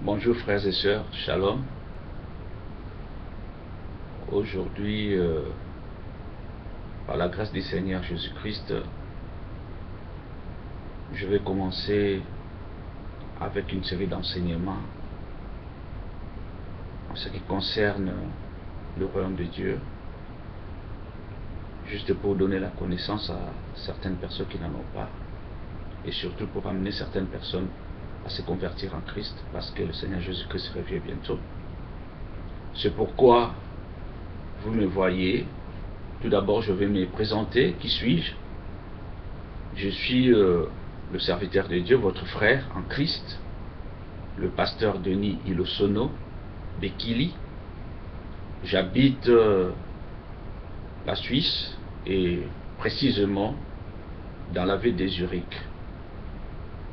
Bonjour frères et sœurs, shalom. Aujourd'hui, par la grâce du Seigneur Jésus-Christ, je vais commencer avec une série d'enseignements en ce qui concerne le royaume de Dieu, juste pour donner la connaissance à certaines personnes qui n'en ont pas, et surtout pour amener certaines personnes à se convertir en Christ, parce que le Seigneur Jésus-Christ revient bientôt. C'est pourquoi vous me voyez. Tout d'abord, je vais me présenter. Qui suis-je? Je suis le serviteur de Dieu, votre frère en Christ, le pasteur Denis Ilosono Bekili. J'habite la Suisse et précisément dans la ville de Zurich.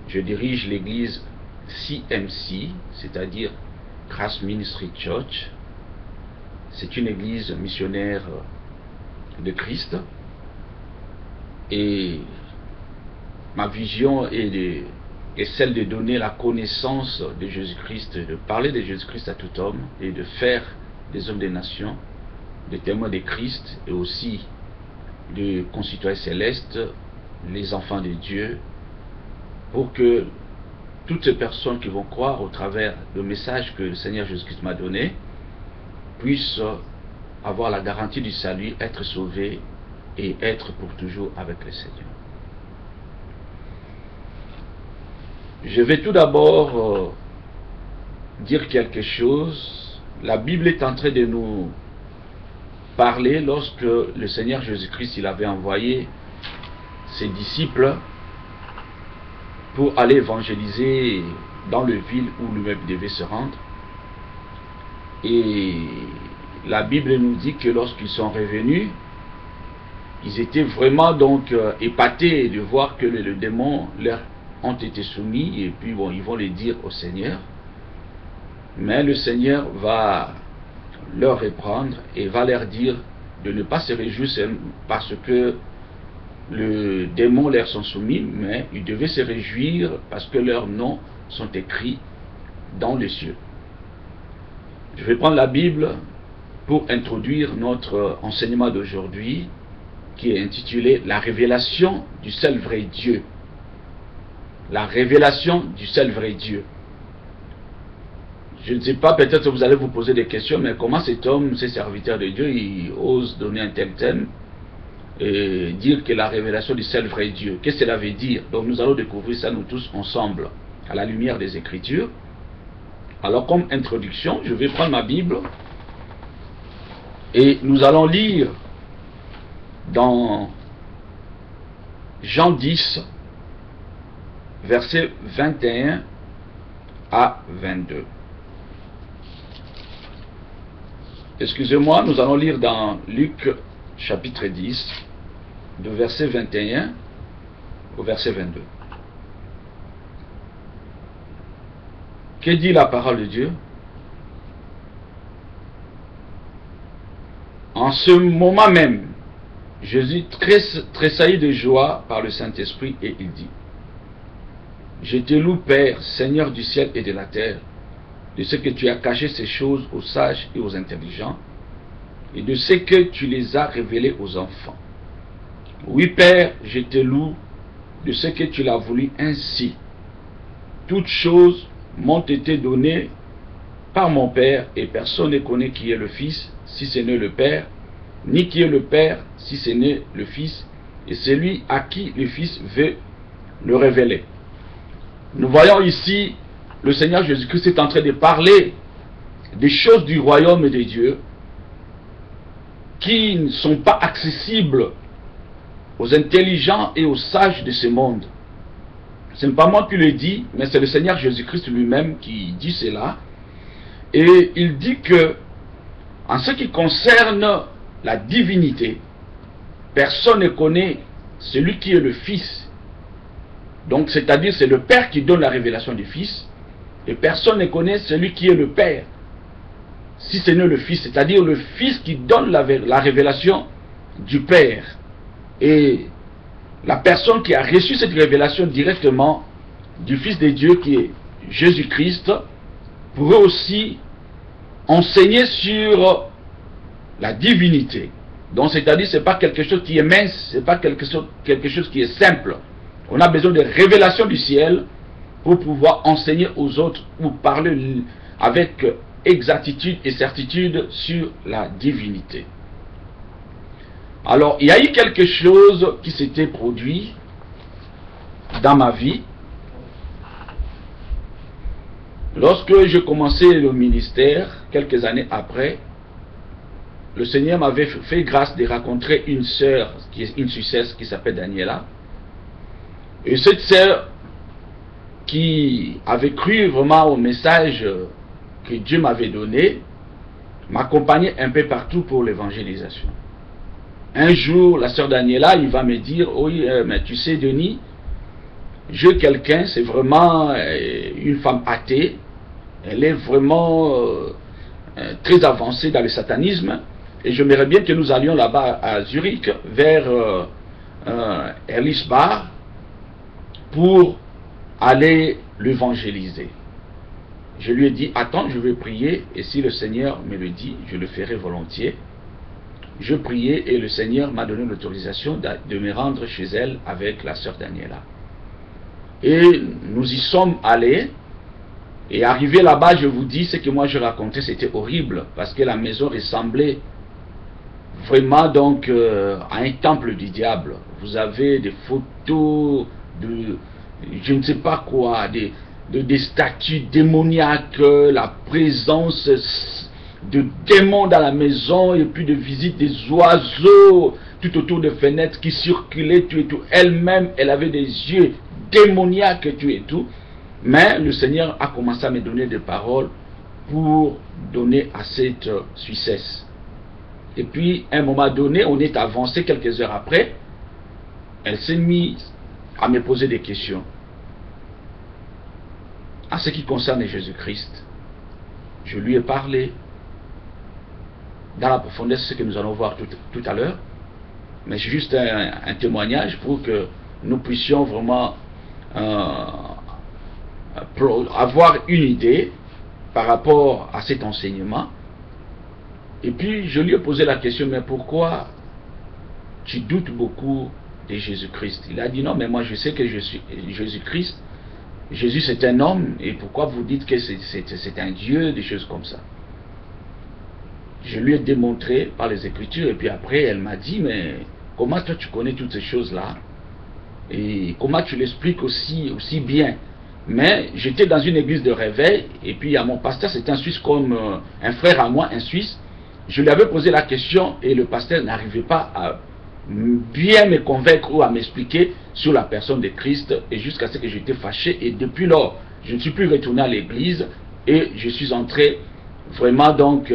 Je dirige l'église CMC, c'est-à-dire Christ Ministry Church. C'est une église missionnaire de Christ. Et ma vision est celle de donner la connaissance de Jésus-Christ, de parler de Jésus-Christ à tout homme et de faire des hommes des nations, des témoins de Christ et aussi de concitoyens célestes, les enfants de Dieu, pour que toutes ces personnes qui vont croire au travers du message que le Seigneur Jésus-Christ m'a donné puissent avoir la garantie du salut, être sauvés et être pour toujours avec le Seigneur. Je vais tout d'abord dire quelque chose. La Bible est en train de nous parler lorsque le Seigneur Jésus-Christ il avait envoyé ses disciples pour aller évangéliser dans le ville où lui-même devait se rendre. Et la Bible nous dit que lorsqu'ils sont revenus, ils étaient vraiment donc épatés de voir que les démons leur ont été soumis, et puis bon, ils vont le dire au Seigneur. Mais le Seigneur va leur reprendre et va leur dire de ne pas se réjouir parce que les démons leur sont soumis, mais ils devaient se réjouir parce que leurs noms sont écrits dans les cieux. Je vais prendre la Bible pour introduire notre enseignement d'aujourd'hui qui est intitulé « La révélation du seul vrai Dieu ». La révélation du seul vrai Dieu. Je ne sais pas, peut-être vous allez vous poser des questions, mais comment cet homme, ce serviteur de Dieu, il ose donner un tel thème et dire que la révélation du seul vrai Dieu, qu'est-ce que cela veut dire? Donc nous allons découvrir ça nous tous ensemble à la lumière des Écritures. Alors comme introduction, je vais prendre ma Bible et nous allons lire dans Jean 10, versets 21 à 22. Excusez-moi, nous allons lire dans Luc chapitre 10, de verset 21 au verset 22. Que dit la parole de Dieu? En ce moment même, Jésus tressaillit de joie par le Saint-Esprit et il dit: Je te loue, Père, Seigneur du ciel et de la terre, de ce que tu as caché ces choses aux sages et aux intelligents, et de ce que tu les as révélées aux enfants. Oui, Père, je te loue de ce que tu l'as voulu ainsi. Toutes choses m'ont été données par mon Père, et personne ne connaît qui est le Fils, si ce n'est le Père, ni qui est le Père, si ce n'est le Fils, et celui à qui le Fils veut le révéler. Nous voyons ici, le Seigneur Jésus-Christ est en train de parler des choses du royaume de Dieu qui ne sont pas accessibles aux intelligents et aux sages de ce monde. Ce n'est pas moi qui le dis, mais c'est le Seigneur Jésus-Christ lui-même qui dit cela. Et il dit que, en ce qui concerne la divinité, personne ne connaît celui qui est le Fils. Donc, c'est-à-dire, c'est le Père qui donne la révélation du Fils, et personne ne connaît celui qui est le Père, si ce n'est le Fils, c'est-à-dire le Fils qui donne la révélation du Père. Et la personne qui a reçu cette révélation directement du Fils de Dieu, qui est Jésus-Christ, pourrait aussi enseigner sur la divinité. Donc c'est-à-dire c'est pas quelque chose qui est mince, c'est pas quelque chose qui est simple. On a besoin de révélation du ciel pour pouvoir enseigner aux autres ou parler avec exactitude et certitude sur la divinité. Alors il y a eu quelque chose qui s'était produit dans ma vie. Lorsque je commençais le ministère, quelques années après, le Seigneur m'avait fait grâce de rencontrer une sœur, une Suissesse qui s'appelle Daniela. Et cette sœur qui avait cru vraiment au message que Dieu m'avait donné, m'accompagnait un peu partout pour l'évangélisation. Un jour, la sœur Daniela, il va me dire, oui, mais tu sais Denis, j'ai quelqu'un, c'est vraiment une femme athée, elle est vraiment très avancée dans le satanisme, et j'aimerais bien que nous allions là-bas à Zurich, vers Erlisbach, pour aller l'évangéliser. Je lui ai dit, attends, je vais prier, et si le Seigneur me le dit, je le ferai volontiers. Je priais, et le Seigneur m'a donné l'autorisation de me rendre chez elle avec la sœur Daniela. Et nous y sommes allés, et arrivé là-bas, je vous dis, ce que moi je racontais, c'était horrible, parce que la maison ressemblait vraiment donc à un temple du diable. Vous avez des photos de, je ne sais pas quoi, des statues démoniaques, la présence de démons dans la maison, et puis de visite des oiseaux tout autour des fenêtres qui circulaient, tout et tout. Elle-même, elle avait des yeux démoniaques, tout et tout. Mais le Seigneur a commencé à me donner des paroles pour donner à cette Suissesse. Et puis, à un moment donné, on est avancé quelques heures après, elle s'est mise à me poser des questions. En ce qui concerne Jésus-Christ, je lui ai parlé dans la profondeur, c'est ce que nous allons voir tout à l'heure, mais c'est juste un témoignage pour que nous puissions vraiment avoir une idée par rapport à cet enseignement. Et puis je lui ai posé la question, mais pourquoi tu doutes beaucoup de Jésus-Christ? Il a dit non, mais moi je sais que je suis Jésus-Christ. Jésus c'est un homme, et pourquoi vous dites que c'est un Dieu, des choses comme ça? Je lui ai démontré par les Écritures, et puis après elle m'a dit, mais comment toi tu connais toutes ces choses-là? Et comment tu l'expliques aussi bien? Mais j'étais dans une église de réveil, et puis à mon pasteur, c'était un Suisse comme un frère à moi, un Suisse. Je lui avais posé la question, et le pasteur n'arrivait pas à bien me convaincre ou à m'expliquer sur la personne de Christ, et jusqu'à ce que j'étais fâché, et depuis lors, je ne suis plus retourné à l'église, et je suis entré vraiment donc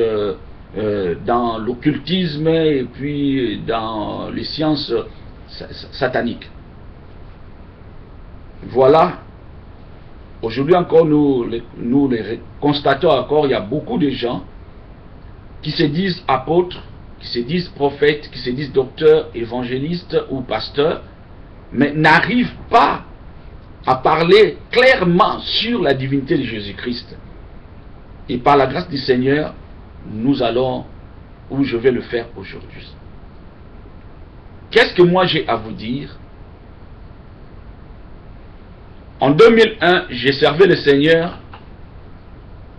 dans l'occultisme, et puis dans les sciences sataniques. Voilà. Aujourd'hui encore, nous les constatons encore, il y a beaucoup de gens qui se disent apôtres, qui se disent prophètes, qui se disent docteurs, évangélistes ou pasteurs, mais n'arrivent pas à parler clairement sur la divinité de Jésus-Christ. Et par la grâce du Seigneur, nous allons, ou je vais le faire aujourd'hui. Qu'est-ce que moi j'ai à vous dire? En 2001, j'ai servi le Seigneur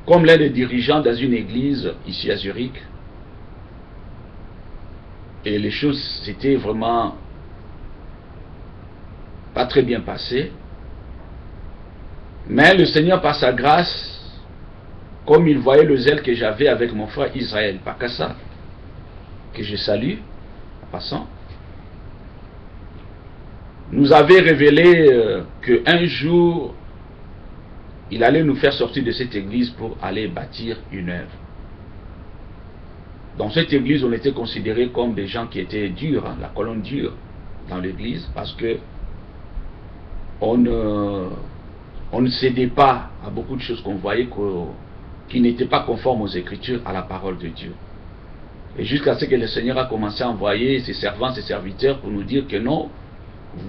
comme l'un des dirigeants dans une église ici à Zurich. Et les choses s'étaient vraiment pas très bien passées. Mais le Seigneur, par sa grâce, comme il voyait le zèle que j'avais avec mon frère Israël Pakassa, que je salue en passant, nous avait révélé qu'un jour, il allait nous faire sortir de cette église pour aller bâtir une œuvre. Dans cette église, on était considérés comme des gens qui étaient durs, hein, la colonne dure dans l'église, parce que on ne cédait pas à beaucoup de choses qu'on voyait qui n'étaient pas conformes aux Écritures, à la parole de Dieu. Et jusqu'à ce que le Seigneur a commencé à envoyer ses servants, ses serviteurs pour nous dire que non,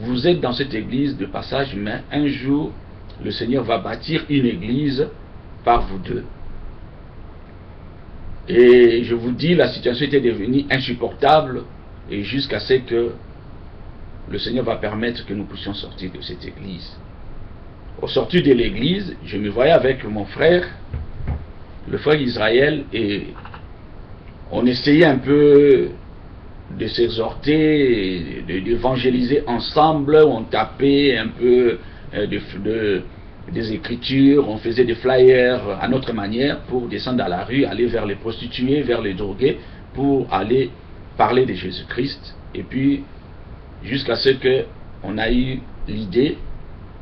vous êtes dans cette église de passage, mais un jour, le Seigneur va bâtir une église par vous deux. Et je vous dis, la situation était devenue insupportable, et jusqu'à ce que le Seigneur va permettre que nous puissions sortir de cette église. Au sortir de l'église, je me voyais avec mon frère, le frère Israël, et on essayait un peu de s'exhorter, d'évangéliser ensemble. On tapait un peu des écritures, on faisait des flyers à notre manière pour descendre à la rue, aller vers les prostituées, vers les drogués, pour aller parler de Jésus-Christ. Et puis, jusqu'à ce qu'on a eu l'idée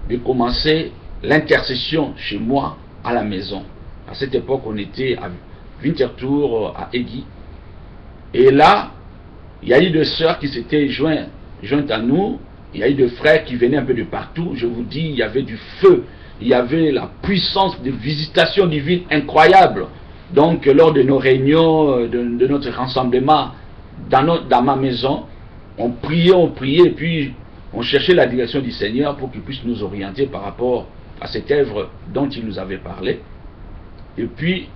de commencer l'intercession chez moi à la maison. À cette époque, on était à Winterthur, à Eggy. Et là, il y a eu des sœurs qui s'étaient jointes à nous. Il y a eu des frères qui venaient un peu de partout. Je vous dis, il y avait du feu. Il y avait la puissance de visitation divine incroyable. Donc, lors de nos réunions, de notre rassemblement dans ma maison, on priait, et puis on cherchait la direction du Seigneur pour qu'il puisse nous orienter par rapport à cette œuvre dont il nous avait parlé. Et puis,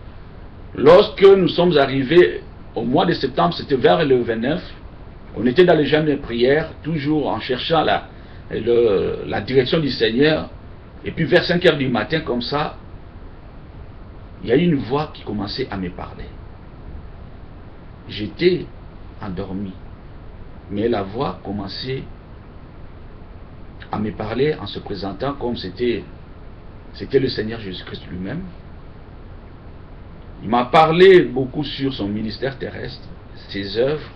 lorsque nous sommes arrivés au mois de septembre, c'était vers le 29, on était dans les jeûnes de prière, toujours en cherchant la direction du Seigneur. Et puis vers 5 heures du matin, comme ça, il y a eu une voix qui commençait à me parler. J'étais endormi, mais la voix commençait à me parler en se présentant comme c'était le Seigneur Jésus-Christ lui-même. Il m'a parlé beaucoup sur son ministère terrestre, ses œuvres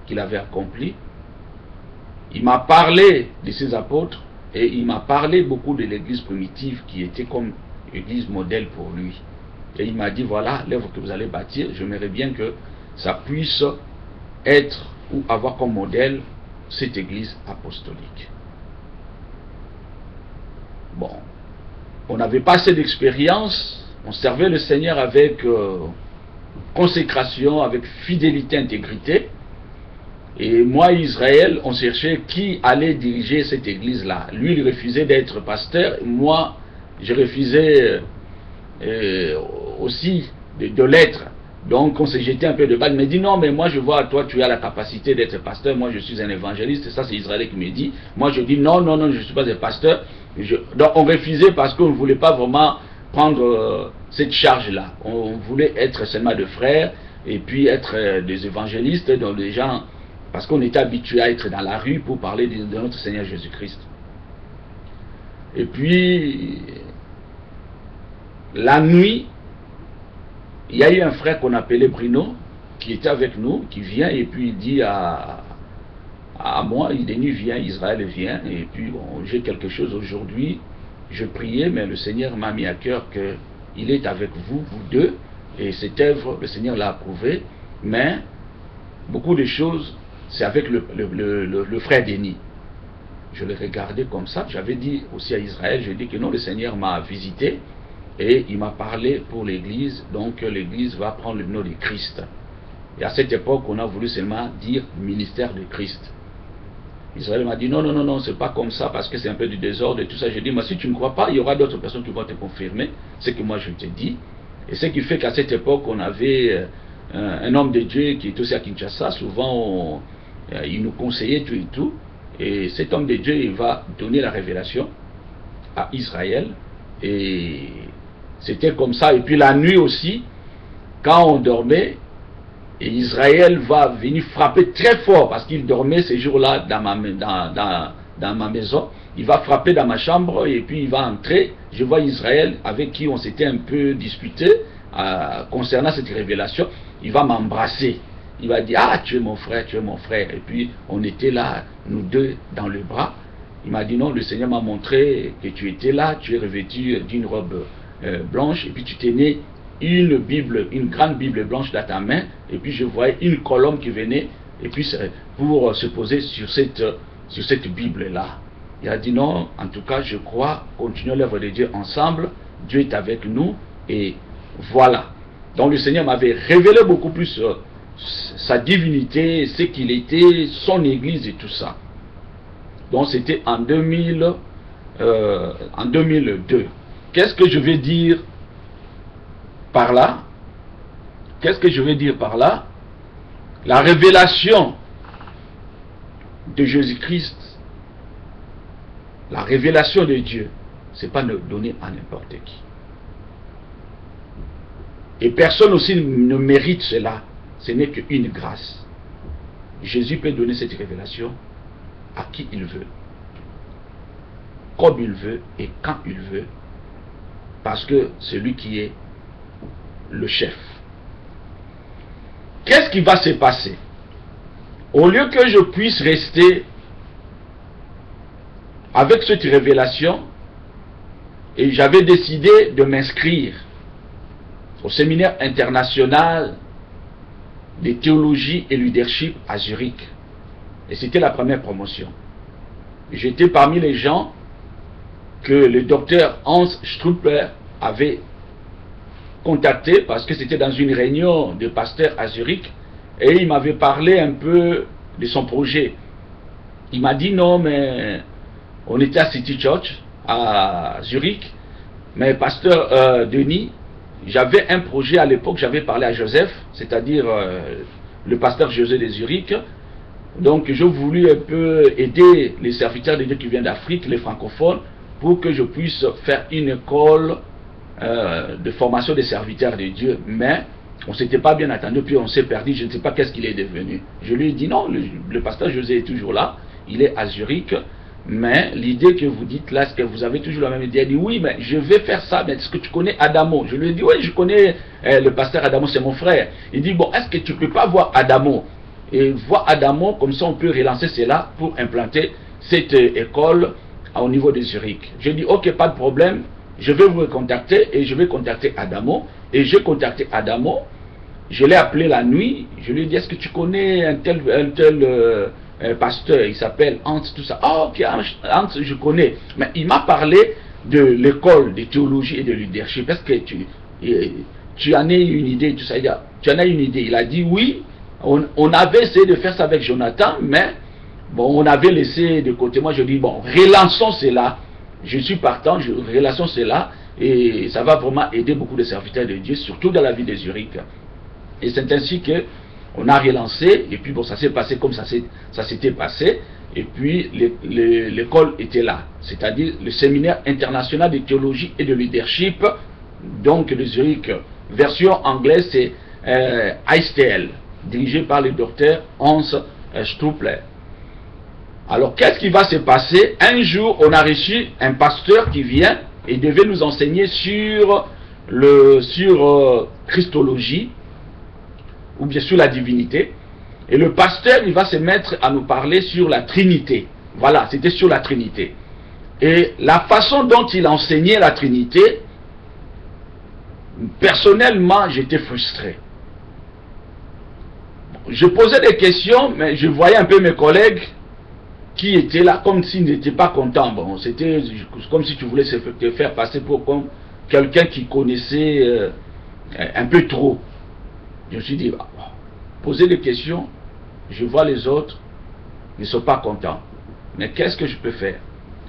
qu'il avait accomplies. Il m'a parlé de ses apôtres et il m'a parlé beaucoup de l'église primitive qui était comme église modèle pour lui. Et il m'a dit, voilà l'œuvre que vous allez bâtir, j'aimerais bien que ça puisse être ou avoir comme modèle cette église apostolique. Bon, on n'avait pas assez d'expérience. On servait le Seigneur avec consécration, avec fidélité, intégrité. Et moi, Israël, on cherchait qui allait diriger cette église-là. Lui, il refusait d'être pasteur. Moi, je refusais aussi de l'être. Donc, on s'est jeté un peu de balle. Il m'a dit, non, mais moi, je vois, toi, tu as la capacité d'être pasteur. Moi, je suis un évangéliste. Et ça, c'est Israël qui me dit. Moi, je dis, non, non, non, je ne suis pas un pasteur. Donc, on refusait parce qu'on ne voulait pas vraiment prendre cette charge-là. On voulait être seulement de frères et puis être des évangélistes, donc des gens, parce qu'on était habitué à être dans la rue pour parler de notre Seigneur Jésus-Christ. Et puis, la nuit, il y a eu un frère qu'on appelait Bruno, qui était avec nous, qui vient et puis il dit à moi, il dit, viens, Israël vient, et puis bon, j'ai quelque chose aujourd'hui. Je priais, mais le Seigneur m'a mis à cœur qu'il est avec vous, vous deux, et cette œuvre, le Seigneur l'a approuvée, mais beaucoup de choses, c'est avec le frère Denis. Je l'ai regardé comme ça, j'avais dit aussi à Israël, je dis que non, le Seigneur m'a visité, et il m'a parlé pour l'église, donc l'église va prendre le nom de Christ. Et à cette époque, on a voulu seulement dire ministère de Christ. Israël m'a dit non, non, non, non, c'est pas comme ça parce que c'est un peu du désordre et tout ça. J'ai dit, mais si tu ne crois pas, il y aura d'autres personnes qui vont te confirmer ce que moi je te dis. Et ce qui fait qu'à cette époque, on avait un homme de Dieu qui est aussi à Kinshasa. Souvent, il nous conseillait tout et tout. Et cet homme de Dieu, il va donner la révélation à Israël. Et c'était comme ça. Et puis la nuit aussi, quand on dormait, et Israël va venir frapper très fort parce qu'il dormait ces jours-là dans ma maison. Il va frapper dans ma chambre et puis il va entrer. Je vois Israël avec qui on s'était un peu disputé concernant cette révélation. Il va m'embrasser. Il va dire, ah, tu es mon frère, tu es mon frère. Et puis on était là, nous deux, dans le bras. Il m'a dit, non, le Seigneur m'a montré que tu étais là, tu es revêtu d'une robe blanche et puis tu tenais une Bible, une grande Bible blanche dans ta main, et puis je voyais une colombe qui venait, et puis pour se poser sur cette Bible-là. Il a dit non, en tout cas je crois, continuons l'œuvre de Dieu ensemble, Dieu est avec nous, et voilà. Donc le Seigneur m'avait révélé beaucoup plus sa divinité, ce qu'il était, son église et tout ça. Donc c'était en 2002. Qu'est-ce que je vais dire par là? Qu'est-ce que je veux dire par là? La révélation de Jésus-Christ, la révélation de Dieu, c'est pas donné à n'importe qui. Et personne aussi ne mérite cela. Ce n'est qu'une grâce. Jésus peut donner cette révélation à qui il veut, comme il veut et quand il veut, parce que c'est lui qui est le chef. Qu'est-ce qui va se passer? Au lieu que je puisse rester avec cette révélation, et j'avais décidé de m'inscrire au séminaire international de théologie et leadership à Zurich. Et c'était la première promotion. J'étais parmi les gens que le docteur Hans Strupler avait contacté parce que c'était dans une réunion de pasteurs à Zurich et il m'avait parlé un peu de son projet. Il m'a dit non, mais on était à City Church à Zurich, mais pasteur Denis, j'avais un projet à l'époque, j'avais parlé à Joseph, c'est-à-dire le pasteur José de Zurich. Donc je voulais un peu aider les serviteurs de Dieu qui viennent d'Afrique, les francophones, pour que je puisse faire une école de formation des serviteurs de Dieu. Mais on ne s'était pas bien attendu, puis on s'est perdu, je ne sais pas qu'est-ce qu'il est devenu. Je lui ai dit non, le pasteur José est toujours là, il est à Zurich. Mais l'idée que vous dites là, est-ce que vous avez toujours la même idée? Il dit oui, mais je vais faire ça, mais est-ce que tu connais Adamo? Je lui ai dit oui, je connais le pasteur Adamo, c'est mon frère. Il dit bon, est-ce que tu ne peux pas voir Adamo? Et voir Adamo, comme ça on peut relancer cela pour implanter cette école au niveau de Zurich. Je dis ok, pas de problème, je vais vous contacter et je vais contacter Adamo. Et j'ai contacté Adamo, je l'ai appelé la nuit, je lui ai dit est-ce que tu connais un tel pasteur, il s'appelle Hans, tout ça. Ah ok, Hans, je connais. Mais il m'a parlé de l'école de théologie et de leadership. Est-ce que tu en as une idée, tout ça? Tu en as une idée? Il a dit oui, on avait essayé de faire ça avec Jonathan, mais bon, on avait laissé de côté. Moi je dis bon, relançons cela. Je suis partant, relançons cela, et ça va vraiment aider beaucoup de serviteurs de Dieu, surtout dans la vie de Zurich. Et c'est ainsi que on a relancé, et puis bon, ça s'est passé comme ça s'était passé, et puis l'école était là, c'est-à-dire le séminaire international de théologie et de leadership, donc de Zurich, version anglaise c'est ISTL, dirigé par le docteur Hans Strupler. Alors qu'est-ce qui va se passer? Un jour, on a reçu un pasteur qui vient et devait nous enseigner sur Christologie, ou bien sur la divinité, et le pasteur il va se mettre à nous parler sur la Trinité. Voilà, c'était sur la Trinité. Et la façon dont il enseignait la Trinité, personnellement j'étais frustré. Je posais des questions, mais je voyais un peu mes collègues qui étaient là comme s'ils n'étaient pas contents. Bon, c'était comme si tu voulais te faire passer pour comme quelqu'un qui connaissait un peu trop. Je me suis dit, poser des questions, je vois les autres, ils ne sont pas contents. Mais qu'est-ce que je peux faire?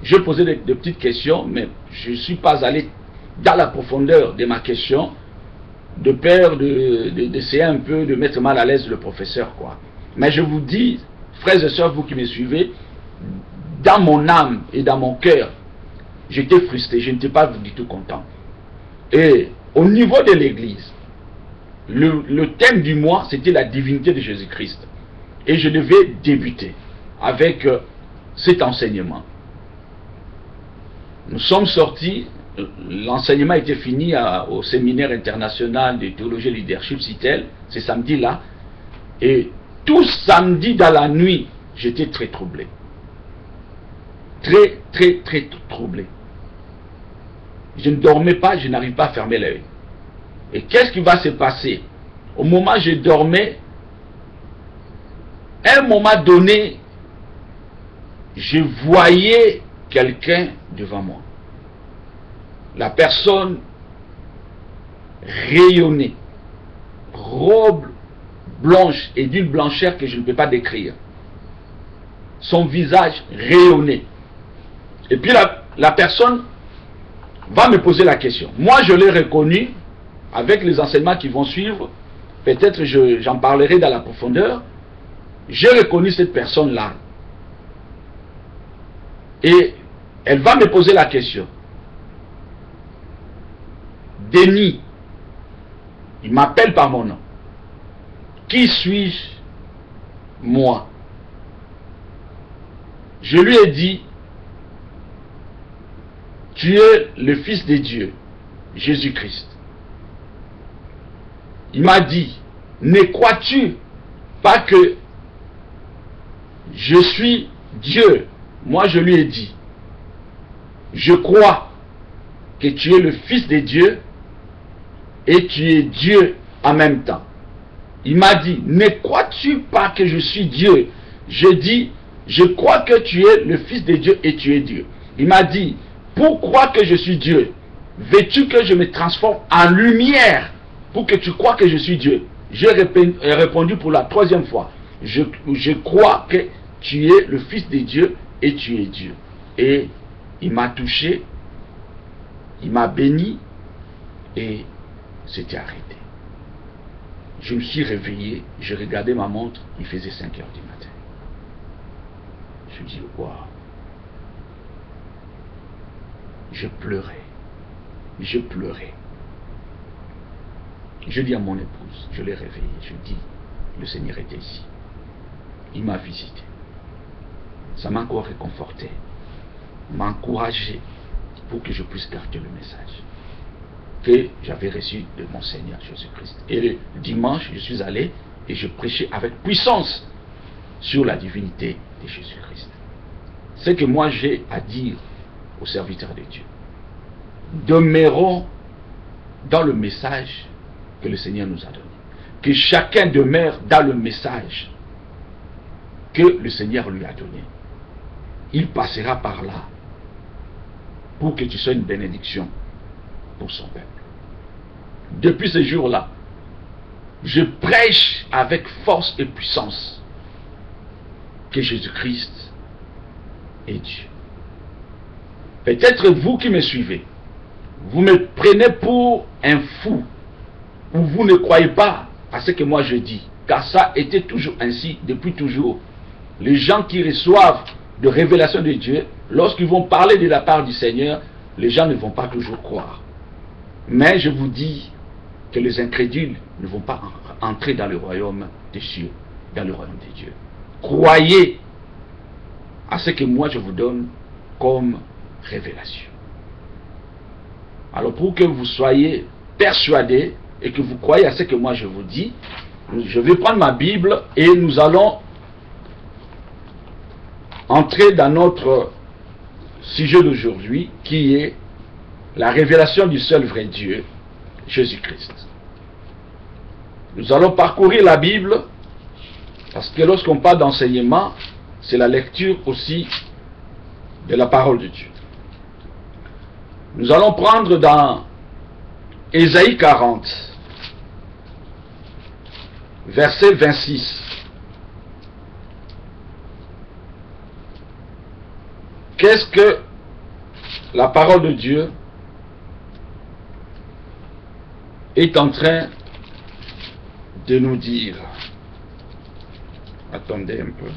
Je posais des petites questions, mais je ne suis pas allé dans la profondeur de ma question, de peur d'essayer un peu de mettre mal à l'aise le professeur, quoi. Mais je vous dis, frères et sœurs, vous qui me suivez, dans mon âme et dans mon cœur, j'étais frustré, je n'étais pas du tout content. Et au niveau de l'église, le thème du mois, c'était la divinité de Jésus-Christ. Et je devais débuter avec cet enseignement. Nous sommes sortis, l'enseignement était fini au séminaire international de théologie et leadership CITEL, c'est samedi-là. Et tout samedi dans la nuit, j'étais très troublé. Très, très, très troublé. Je ne dormais pas, je n'arrive pas à fermer l'œil. Et qu'est-ce qui va se passer? Au moment où je dormais, à un moment donné, je voyais quelqu'un devant moi. La personne rayonnait, robe blanche et d'une blancheur que je ne peux pas décrire. Son visage rayonnait. Et puis la personne va me poser la question. Moi, je l'ai reconnu avec les enseignements qui vont suivre. peut-être j'en parlerai dans la profondeur, j'ai reconnu cette personne-là. Et elle va me poser la question. Denis, il m'appelle par mon nom. Qui suis-je, moi? Je lui ai dit, tu es le Fils de Dieu, Jésus-Christ. Il m'a dit, ne crois-tu pas que je suis Dieu? Moi je lui ai dit, je crois que tu es le Fils de Dieu et tu es Dieu en même temps. Il m'a dit, ne crois-tu pas que je suis Dieu? Je dis, je crois que tu es le Fils de Dieu et tu es Dieu. Il m'a dit, pourquoi que je suis Dieu? Veux-tu que je me transforme en lumière pour que tu crois que je suis Dieu? J'ai répondu pour la troisième fois. Je crois que tu es le Fils de Dieu et tu es Dieu. Et il m'a touché, il m'a béni et c'était arrêté. Je me suis réveillé, j'ai regardé ma montre, il faisait 5 heures du matin. Je me suis dit, waouh. Je pleurais. Je pleurais. Je dis à mon épouse, je l'ai réveillée, je dis, le Seigneur était ici. Il m'a visité. Ça m'a encore réconforté, m'a encouragé pour que je puisse garder le message que j'avais reçu de mon Seigneur Jésus-Christ. Et le dimanche, je suis allé et je prêchais avec puissance sur la divinité de Jésus-Christ. Ce que moi j'ai à dire aux serviteurs de Dieu, demeurons dans le message que le Seigneur nous a donné. Que chacun demeure dans le message que le Seigneur lui a donné. Il passera par là pour que tu sois une bénédiction pour son peuple. Depuis ce jour-là, je prêche avec force et puissance que Jésus-Christ est Dieu. Peut-être vous qui me suivez, vous me prenez pour un fou, ou vous ne croyez pas à ce que moi je dis, car ça a été toujours ainsi depuis toujours. Les gens qui reçoivent de révélations de Dieu, lorsqu'ils vont parler de la part du Seigneur, les gens ne vont pas toujours croire. Mais je vous dis que les incrédules ne vont pas entrer dans le royaume des cieux, dans le royaume de Dieu. Croyez à ce que moi je vous donne comme révélation. Alors pour que vous soyez persuadés et que vous croyez à ce que moi je vous dis, je vais prendre ma Bible et nous allons entrer dans notre sujet d'aujourd'hui qui est la révélation du seul vrai Dieu, Jésus-Christ. Nous allons parcourir la Bible parce que lorsqu'on parle d'enseignement, c'est la lecture aussi de la parole de Dieu. Nous allons prendre dans Ésaïe 40, verset 26. Qu'est-ce que la parole de Dieu est en train de nous dire? Attendez un peu.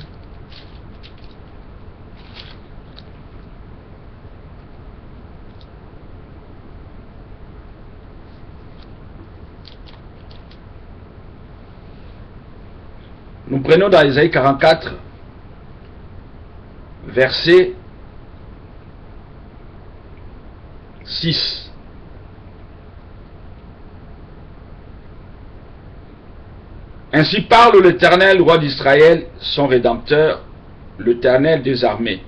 Nous prenons dans Ésaïe 44, verset 6. Ainsi parle l'Éternel, roi d'Israël, son Rédempteur, l'Éternel des armées.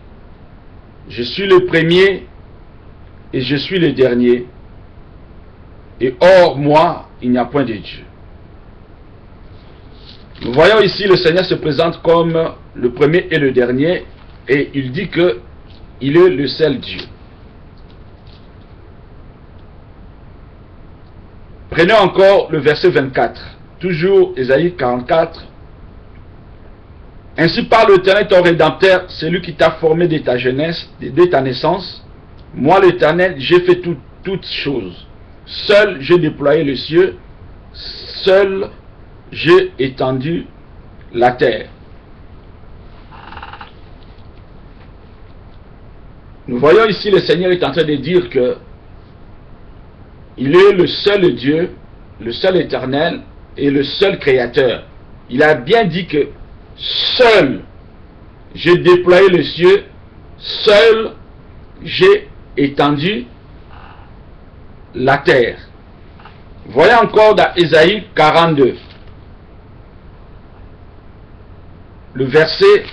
Je suis le premier et je suis le dernier, et hors moi, il n'y a point de Dieu. Nous voyons ici le Seigneur se présente comme le premier et le dernier, et il dit que il est le seul Dieu. Prenons encore le verset 24, toujours Ésaïe 44. Ainsi parle l'Éternel ton Rédempteur, celui qui t'a formé de ta jeunesse, de ta naissance. Moi l'Éternel, j'ai fait toutes choses. Seul j'ai déployé les cieux, seul j'ai étendu la terre. Nous voyons ici le Seigneur est en train de dire que il est le seul Dieu, le seul éternel et le seul créateur. Il a bien dit que seul j'ai déployé les cieux, seul j'ai étendu la terre. Voyons encore dans Ésaïe 42, le verset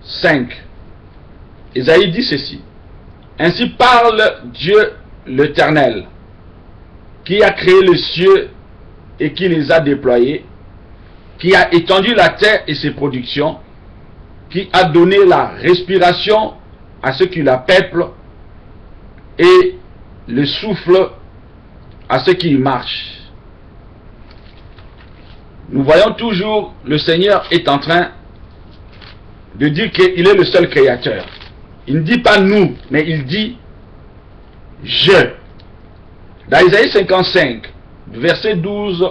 5. Ésaïe dit ceci: ainsi parle Dieu l'Éternel, qui a créé les cieux et qui les a déployés, qui a étendu la terre et ses productions, qui a donné la respiration à ceux qui la peuplent et le souffle à ceux qui y marchent. Nous voyons toujours le Seigneur est en train de dire qu'il est le seul créateur. Il ne dit pas nous, mais il dit je. Dans Isaïe 55, verset 12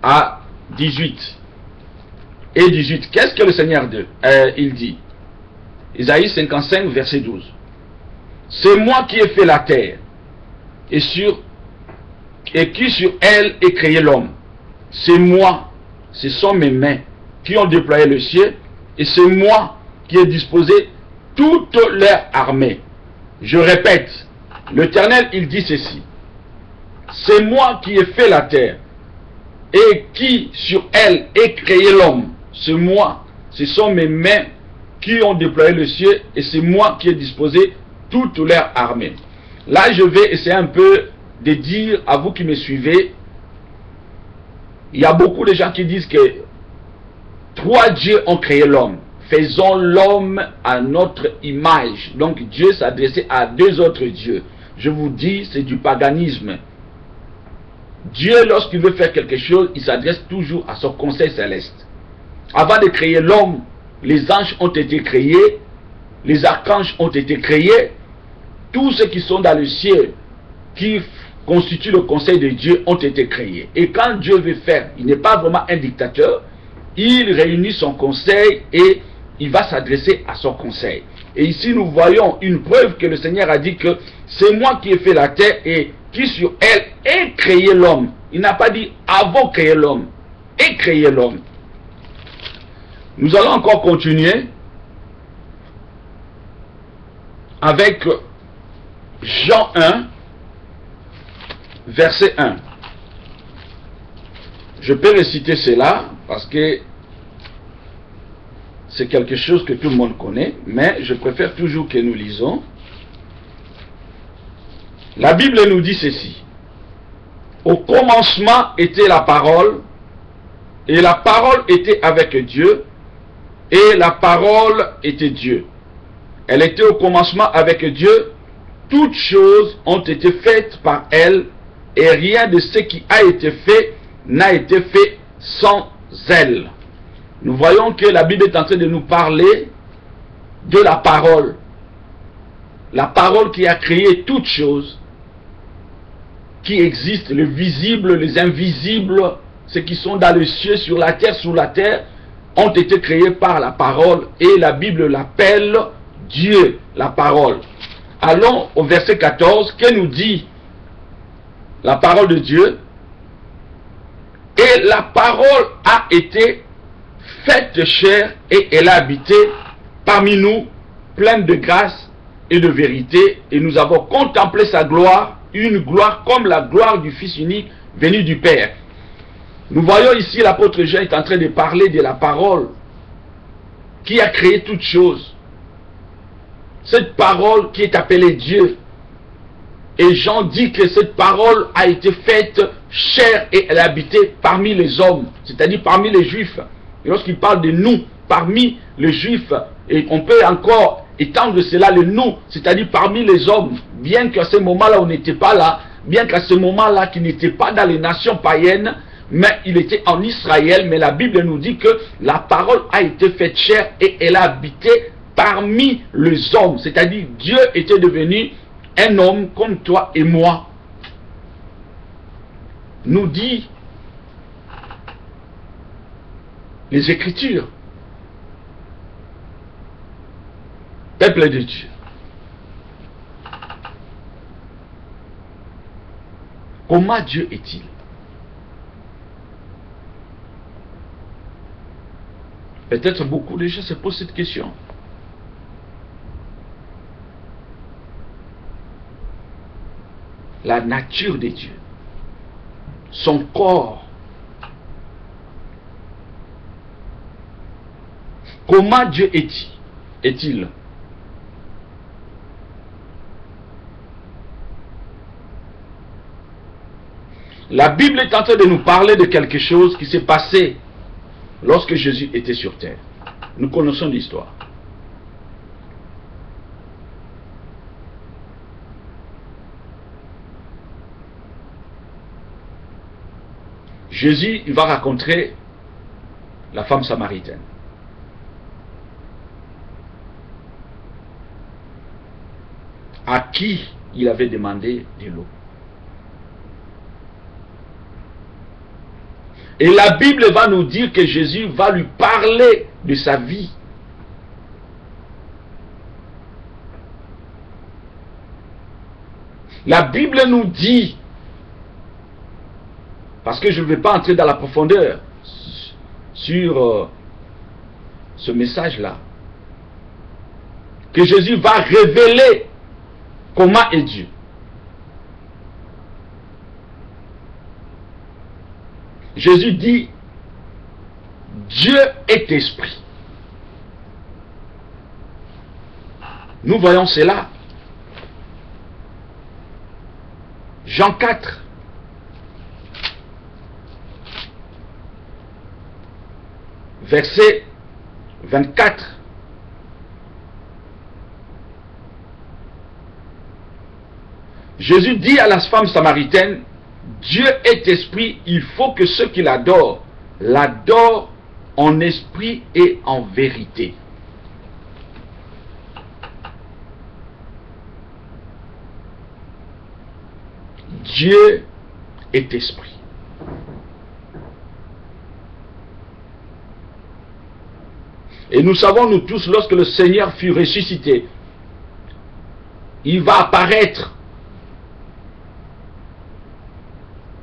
à 18 et 18, qu'est-ce que le Seigneur il dit? Isaïe 55, verset 12. C'est moi qui ai fait la terre et qui sur elle ai créé l'homme. C'est moi, ce sont mes mains qui ont déployé le ciel, et c'est moi qui ai disposé toute leur armée. Je répète, l'Éternel il dit ceci: c'est moi qui ai fait la terre et qui sur elle ai créé l'homme. C'est moi, ce sont mes mains qui ont déployé le ciel, et c'est moi qui ai disposé toute leur armée. Là je vais essayer un peu de dire à vous qui me suivez, il y a beaucoup de gens qui disent que trois dieux ont créé l'homme. Faisons l'homme à notre image. Donc Dieu s'adressait à deux autres dieux. Je vous dis, c'est du paganisme. Dieu, lorsqu'il veut faire quelque chose, il s'adresse toujours à son conseil céleste. Avant de créer l'homme, les anges ont été créés, les archanges ont été créés, tous ceux qui sont dans le ciel, qui constituent le conseil de Dieu, ont été créés. Et quand Dieu veut faire, il n'est pas vraiment un dictateur, il réunit son conseil et il va s'adresser à son conseil. Et ici nous voyons une preuve que le Seigneur a dit que c'est moi qui ai fait la terre et qui sur elle ai créé l'homme. Il n'a pas dit avant créé l'homme, ai créé l'homme. Nous allons encore continuer avec Jean 1, verset 1. Je peux réciter cela parce que c'est quelque chose que tout le monde connaît, mais je préfère toujours que nous lisons. La Bible nous dit ceci: au commencement était la parole, et la parole était avec Dieu, et la parole était Dieu. Elle était au commencement avec Dieu. Toutes choses ont été faites par elle, et rien de ce qui a été fait n'a été fait sans elle. Nous voyons que la Bible est en train de nous parler de la parole. La parole qui a créé toutes choses qui existent, le visible, les invisibles, ceux qui sont dans les cieux, sur la terre, sous la terre, ont été créés par la parole, et la Bible l'appelle Dieu, la parole. Allons au verset 14, que nous dit la parole de Dieu? Et la parole a été faite chair et elle a habité parmi nous, pleine de grâce et de vérité, et nous avons contemplé sa gloire, une gloire comme la gloire du Fils unique venu du Père. Nous voyons ici l'apôtre Jean est en train de parler de la parole qui a créé toutes choses. Cette parole qui est appelée Dieu. Et Jean dit que cette parole a été faite chair et elle a habité parmi les hommes, c'est-à-dire parmi les Juifs. Et lorsqu'il parle de nous, parmi les Juifs, et on peut encore étendre cela, le nous, c'est-à-dire parmi les hommes, bien qu'à ce moment-là on n'était pas là, bien qu'à ce moment-là qu'il n'était pas dans les nations païennes, mais il était en Israël, mais la Bible nous dit que la parole a été faite chair et elle a habité parmi les hommes, c'est-à-dire Dieu était devenu un homme comme toi et moi. nous dit les Écritures. Peuple de Dieu, comment Dieu est-il? Peut-être beaucoup de gens se posent cette question. La nature de Dieu, son corps, comment Dieu est-il? La Bible est en train de nous parler de quelque chose qui s'est passé lorsque Jésus était sur terre. Nous connaissons l'histoire. Jésus, il va rencontrer la femme samaritaine. À qui il avait demandé de l'eau. Et la Bible va nous dire que Jésus va lui parler de sa vie. La Bible nous dit, parce que je ne vais pas entrer dans la profondeur sur ce message-là, que Jésus va révéler comment est Dieu. Jésus dit, Dieu est esprit. Nous voyons cela. Jean 4. Verset 24. Jésus dit à la femme samaritaine, Dieu est esprit, il faut que ceux qui l'adorent, l'adorent en esprit et en vérité. Dieu est esprit. Et nous savons, nous tous, lorsque le Seigneur fut ressuscité, il va apparaître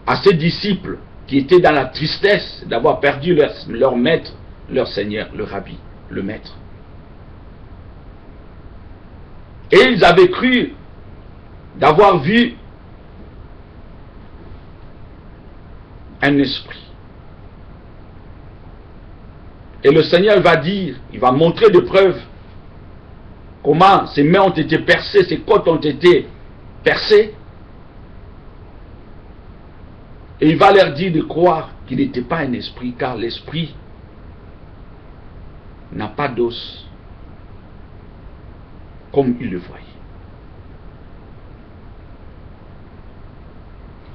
à ses disciples qui étaient dans la tristesse d'avoir perdu leur maître, leur Seigneur, le Rabbi, le maître. Et ils avaient cru d'avoir vu un esprit. Et le Seigneur va dire, il va montrer des preuves comment ses mains ont été percées, ses côtes ont été percées. Et il va leur dire de croire qu'il n'était pas un esprit, car l'esprit n'a pas d'os, comme il le voyait.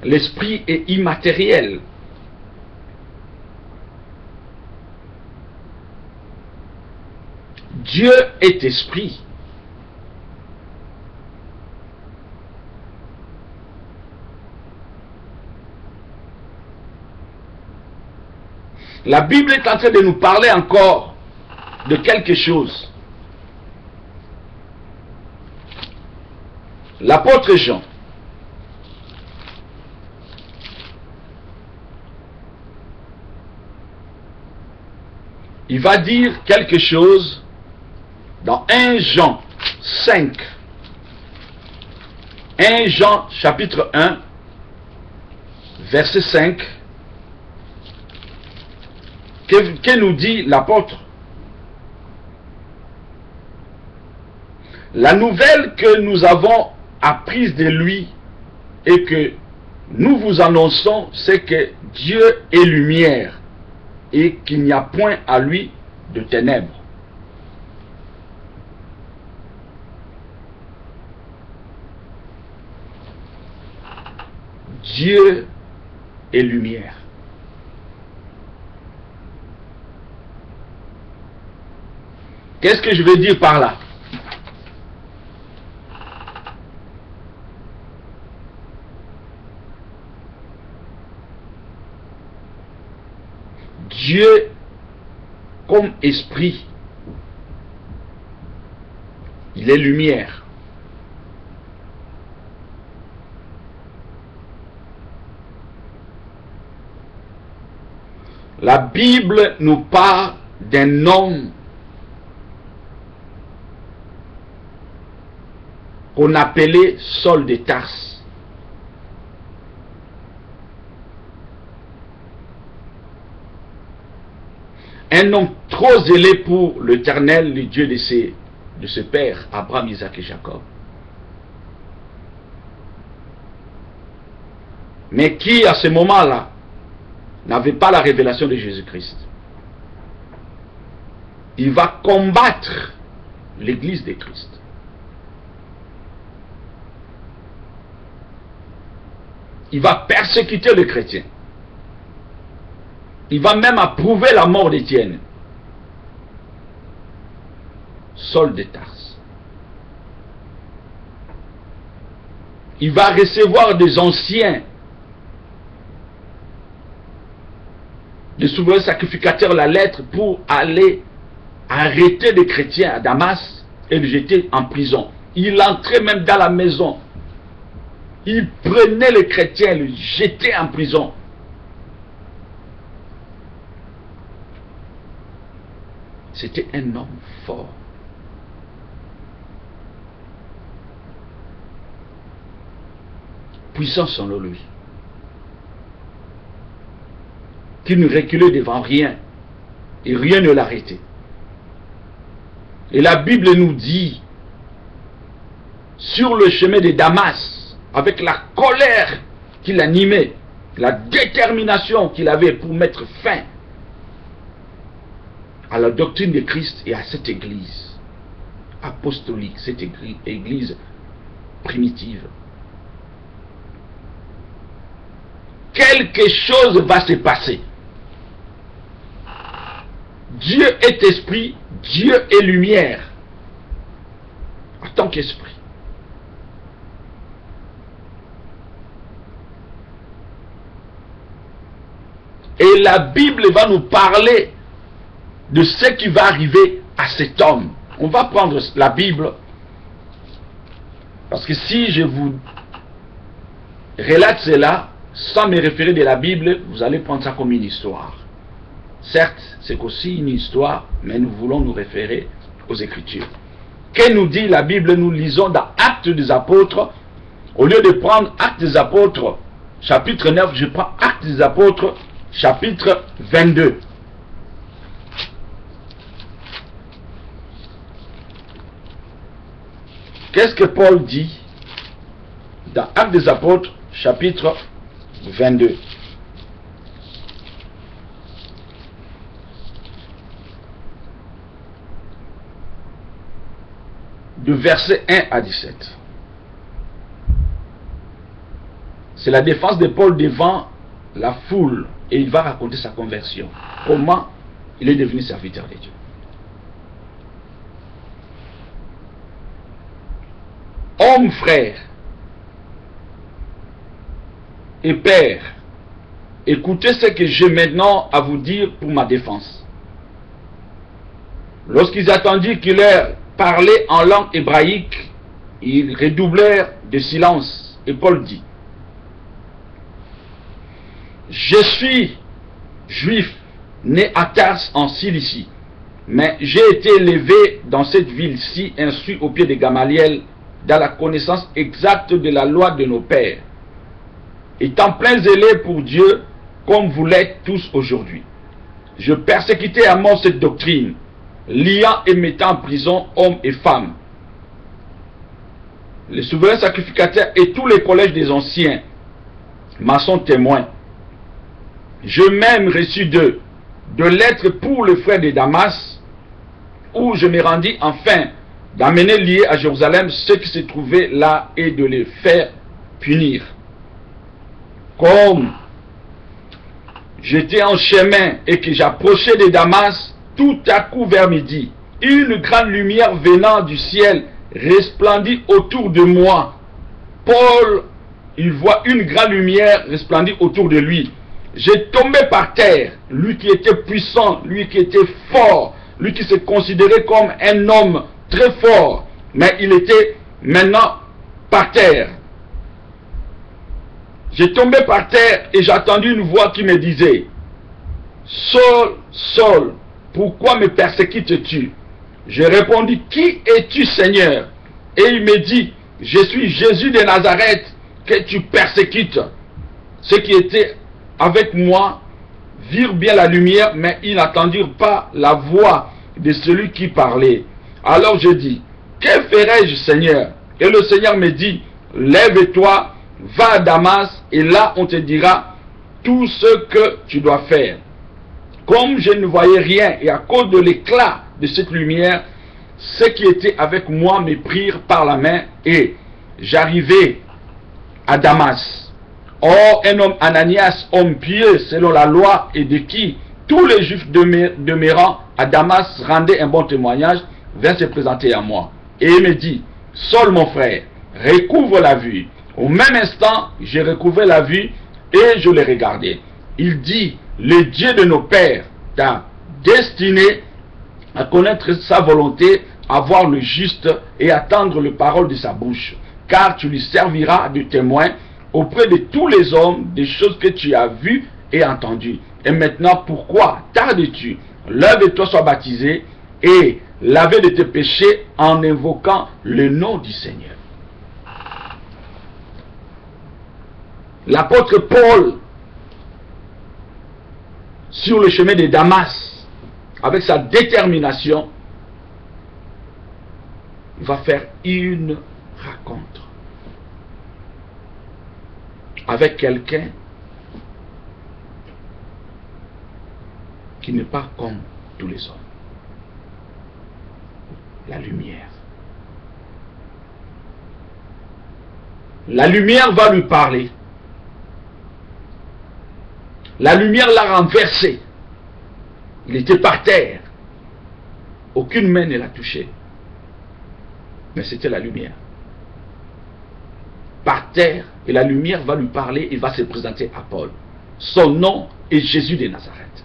L'esprit est immatériel. Dieu est esprit. La Bible est en train de nous parler encore de quelque chose. L'apôtre Jean, il va dire quelque chose dans 1 Jean 5. 1 Jean chapitre 1, verset 5. Que nous dit l'apôtre? La nouvelle que nous avons apprise de lui et que nous vous annonçons, c'est que Dieu est lumière et qu'il n'y a point à lui de ténèbres. Dieu est lumière. Qu'est-ce que je veux dire par là? Dieu comme esprit. Il est lumière. La Bible nous parle d'un homme qu'on appelait Saul de Tarse. Un homme trop zélé pour l'Éternel, le Dieu de ses pères, Abraham, Isaac et Jacob. Mais qui, à ce moment-là, n'avait pas la révélation de Jésus-Christ. Il va combattre l'Église de Christ. Il va persécuter le chrétien. Il va même approuver la mort d'Étienne. Saul de Tarse. Il va recevoir des anciens, des souverains sacrificateurs, la lettre pour aller arrêter les chrétiens à Damas et les jeter en prison. Il entrait même dans la maison. Il prenait les chrétiens et les jetait en prison. C'était un homme fort. Puissant selon lui. Qui ne reculait devant rien. Et rien ne l'arrêtait. Et la Bible nous dit, sur le chemin de Damas, avec la colère qui l'animait, la détermination qu'il avait pour mettre fin à la doctrine de Christ et à cette église apostolique, cette église primitive. Quelque chose va se passer. Dieu est esprit, Dieu est lumière, en tant qu'esprit. Et la Bible va nous parler de ce qui va arriver à cet homme. On va prendre la Bible, parce que si je vous relate cela, sans me référer de la Bible, vous allez prendre ça comme une histoire. Certes, c'est aussi une histoire, mais nous voulons nous référer aux Écritures. Que nous dit la Bible? Nous lisons dans Actes des Apôtres. Au lieu de prendre Actes des Apôtres, chapitre 9, je prends Actes des Apôtres, chapitre 22. Qu'est-ce que Paul dit dans Actes des Apôtres, chapitre 22? De verset 1 à 17. C'est la défense de Paul devant la foule et il va raconter sa conversion. Comment il est devenu serviteur de Dieu. Hommes, frères et pères, écoutez ce que j'ai maintenant à vous dire pour ma défense. Lorsqu'ils attendirent qu'il leur parlait en langue hébraïque, ils redoublèrent de silence. Et Paul dit: je suis juif, né à Tarse en Cilicie, mais j'ai été élevé dans cette ville-ci, instruit au pied de Gamaliel, dans la connaissance exacte de la loi de nos pères, étant plein zélé pour Dieu, comme vous l'êtes tous aujourd'hui. Je persécutais à mort cette doctrine, liant et mettant en prison hommes et femmes. Les souverains sacrificateurs et tous les collèges des anciens m'en sont témoins. Je même reçu d'eux de lettres pour le frère de Damas, où je me rendis enfin d'amener liés à Jérusalem ceux qui se trouvaient là et de les faire punir. Comme j'étais en chemin et que j'approchais de Damas, tout à coup vers midi, une grande lumière venant du ciel resplendit autour de moi. Paul, il voit une grande lumière resplendir autour de lui. J'ai tombé par terre, lui qui était puissant, lui qui était fort, lui qui se considérait comme un homme très fort, mais il était maintenant par terre. J'ai tombé par terre et j'ai entendu une voix qui me disait, Saul, Saul, pourquoi me persécutes-tu? J'ai répondu, qui es-tu, Seigneur? Et il me dit, je suis Jésus de Nazareth que tu persécutes. Ceux qui étaient avec moi virent bien la lumière, mais ils n'entendirent pas la voix de celui qui parlait. Alors je dis, que ferai-je, Seigneur? Et le Seigneur me dit, lève-toi, va à Damas, et là on te dira tout ce que tu dois faire. Comme je ne voyais rien, et à cause de l'éclat de cette lumière, ceux qui étaient avec moi me prirent par la main, et j'arrivai à Damas. Or, un homme, Ananias, homme pieux selon la loi, et de qui tous les Juifs demeurant à Damas rendaient un bon témoignage, vint se présenter à moi. Et il me dit, Saul mon frère, recouvre la vue. Au même instant, j'ai recouvré la vue et je l'ai regardé. Il dit, le Dieu de nos pères t'a destiné à connaître sa volonté, à voir le juste et attendre les paroles de sa bouche. Car tu lui serviras de témoin auprès de tous les hommes des choses que tu as vues et entendues. Et maintenant, pourquoi tardes-tu? Lève-toi, sois baptisé et lavé de tes péchés en invoquant le nom du Seigneur. L'apôtre Paul, sur le chemin de Damas, avec sa détermination, va faire une rencontre avec quelqu'un qui n'est pas comme tous les hommes. La lumière. La lumière va lui parler. La lumière l'a renversé. Il était par terre. Aucune main ne l'a touché. Mais c'était la lumière. Par terre, et la lumière va lui parler et va se présenter à Paul. Son nom est Jésus de Nazareth.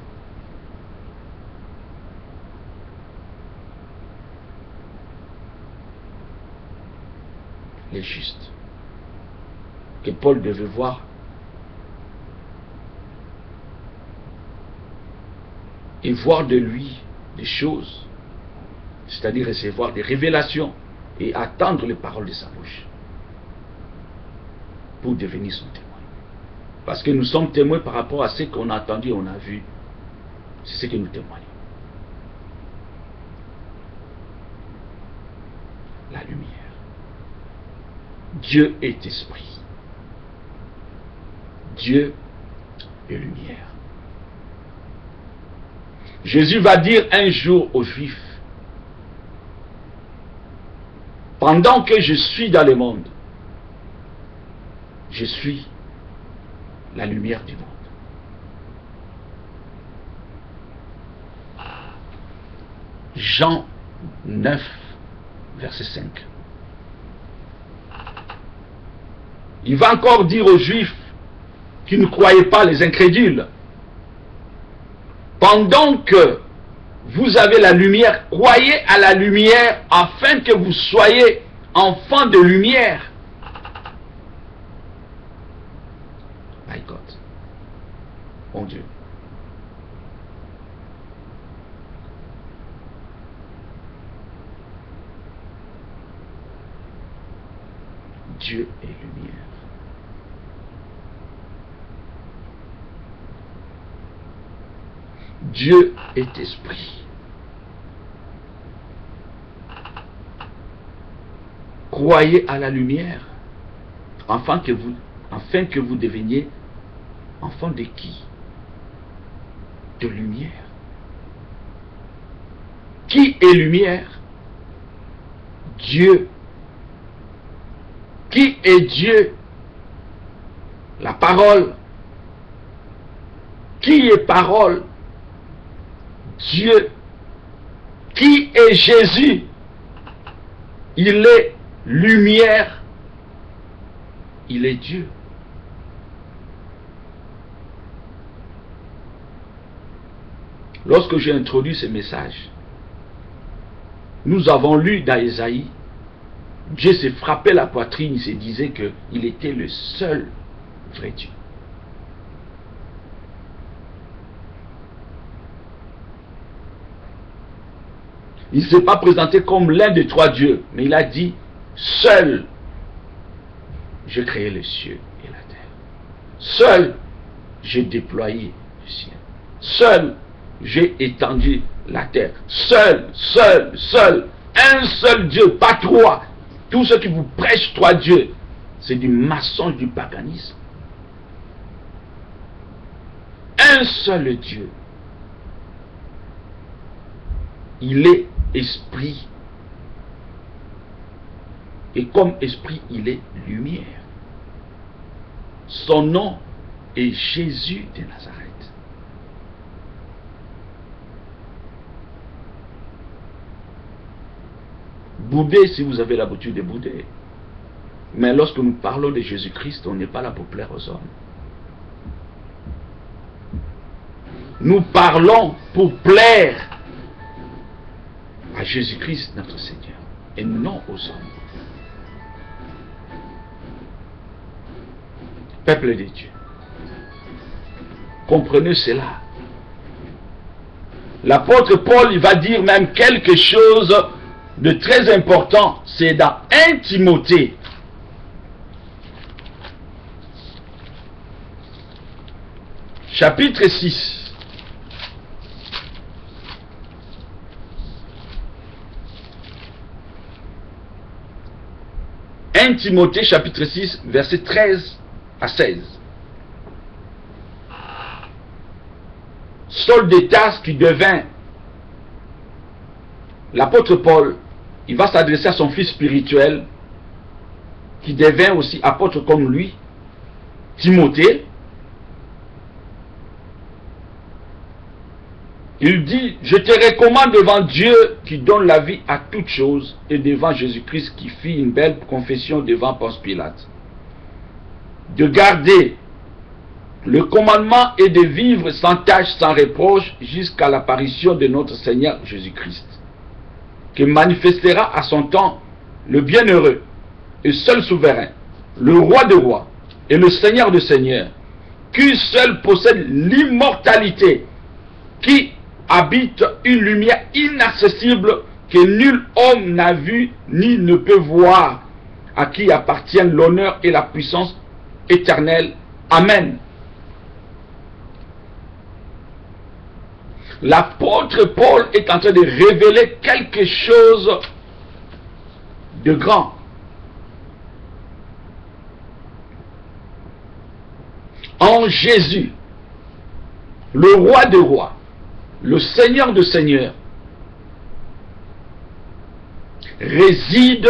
Les justes que Paul devait voir et voir de lui des choses, c'est-à-dire recevoir des révélations et attendre les paroles de sa bouche pour devenir son témoin. Parce que nous sommes témoins par rapport à ce qu'on a entendu et on a vu. C'est ce que nous témoignons. La lumière. Dieu est esprit. Dieu est lumière. Jésus va dire un jour aux Juifs, pendant que je suis dans le monde, je suis la lumière du monde. Jean 9, verset 5. Il va encore dire aux Juifs qui ne croyaient pas, les incrédules, pendant que vous avez la lumière, croyez à la lumière afin que vous soyez enfants de lumière. My God. Mon Dieu. Dieu est lumière. Dieu est esprit. Croyez à la lumière, afin que vous deveniez enfants de qui? De lumière. Qui est lumière? Dieu. Qui est Dieu? La parole. Qui est parole? Dieu. Qui est Jésus? Il est lumière. Il est Dieu. Lorsque j'ai introduit ce message, nous avons lu dans Ésaïe, Dieu s'est frappé la poitrine, il se disait qu'il était le seul vrai Dieu. Il ne s'est pas présenté comme l'un des trois dieux, mais il a dit, seul, j'ai créé les cieux et la terre. Seul, j'ai déployé le ciel. Seul, j'ai étendu la terre. Seul, un seul Dieu, pas trois. Tous ceux qui vous prêchent trois dieux, c'est du mensonge, du paganisme. Un seul Dieu. Il est esprit. Et comme esprit, il est lumière. Son nom est Jésus de Nazareth. Boudez si vous avez l'habitude de bouder. Mais lorsque nous parlons de Jésus-Christ, on n'est pas là pour plaire aux hommes. Nous parlons pour plaire à Jésus-Christ, notre Seigneur, et non aux hommes. Peuple de Dieu, comprenez cela. L'apôtre Paul, il va dire même quelque chose de très important. C'est dans 1 Timothée. Chapitre 6. Timothée chapitre 6, verset 13 à 16. Saul de Tarse qui devint l'apôtre Paul, il va s'adresser à son fils spirituel qui devint aussi apôtre comme lui, Timothée. Il dit, je te recommande devant Dieu qui donne la vie à toutes choses et devant Jésus-Christ qui fit une belle confession devant Ponce Pilate, de garder le commandement et de vivre sans tâche, sans reproche jusqu'à l'apparition de notre Seigneur Jésus-Christ, qui manifestera à son temps le bienheureux et seul souverain, le roi de rois et le Seigneur de seigneurs, qui seul possède l'immortalité, qui habite une lumière inaccessible que nul homme n'a vu ni ne peut voir, à qui appartiennent l'honneur et la puissance éternelle. Amen. L'apôtre Paul est en train de révéler quelque chose de grand. En Jésus, le roi des rois, le Seigneur de seigneurs, réside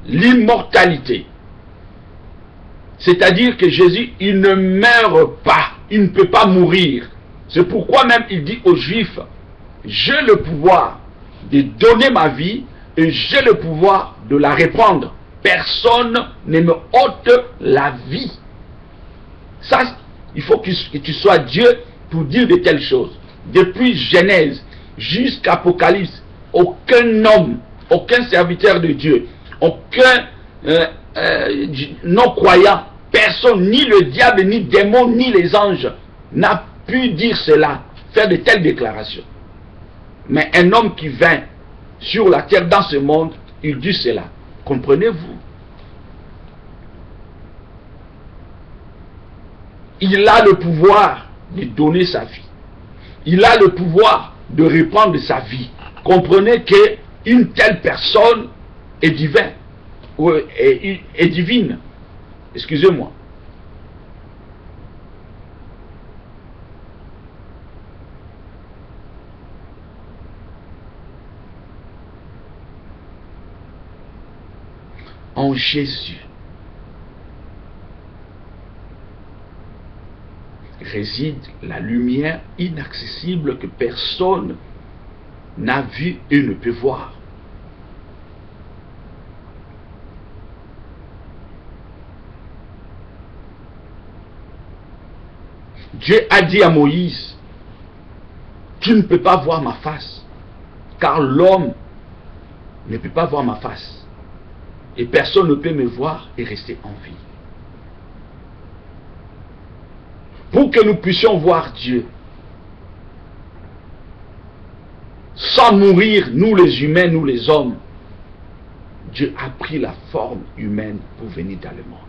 l'immortalité. C'est-à-dire que Jésus, il ne meurt pas, il ne peut pas mourir. C'est pourquoi même il dit aux Juifs, j'ai le pouvoir de donner ma vie et j'ai le pouvoir de la reprendre. Personne ne me ôte la vie. Ça, il faut que tu sois Dieu pour dire de telles choses. Depuis Genèse jusqu'à Apocalypse, aucun homme, aucun serviteur de Dieu, aucun non-croyant, personne, ni le diable, ni le démon, ni les anges, n'a pu dire cela, faire de telles déclarations. Mais un homme qui vint sur la terre dans ce monde, il dit cela. Comprenez-vous? Il a le pouvoir de donner sa vie. Il a le pouvoir de répandre sa vie. Comprenez qu'une telle personne est divine. Est divine. Excusez-moi. En Jésus réside la lumière inaccessible que personne n'a vu et ne peut voir. Dieu a dit à Moïse, tu ne peux pas voir ma face, car l'homme ne peut pas voir ma face, et personne ne peut me voir et rester en vie. Pour que nous puissions voir Dieu, sans mourir, nous les humains, nous les hommes, Dieu a pris la forme humaine pour venir dans le monde.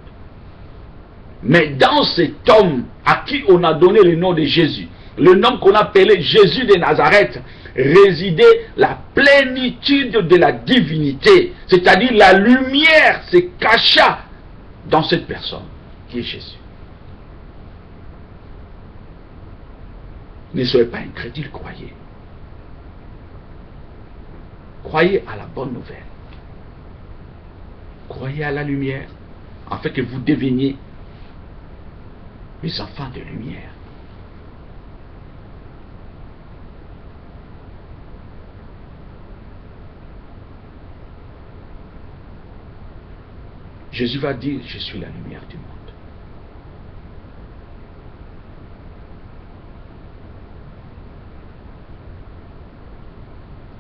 Mais dans cet homme à qui on a donné le nom de Jésus, le nom qu'on appelait Jésus de Nazareth, résidait la plénitude de la divinité, c'est-à-dire la lumière se cacha dans cette personne qui est Jésus. Ne soyez pas incrédules, croyez. Croyez à la bonne nouvelle. Croyez à la lumière, afin que vous deveniez les enfants de lumière. Jésus va dire, je suis la lumière du monde.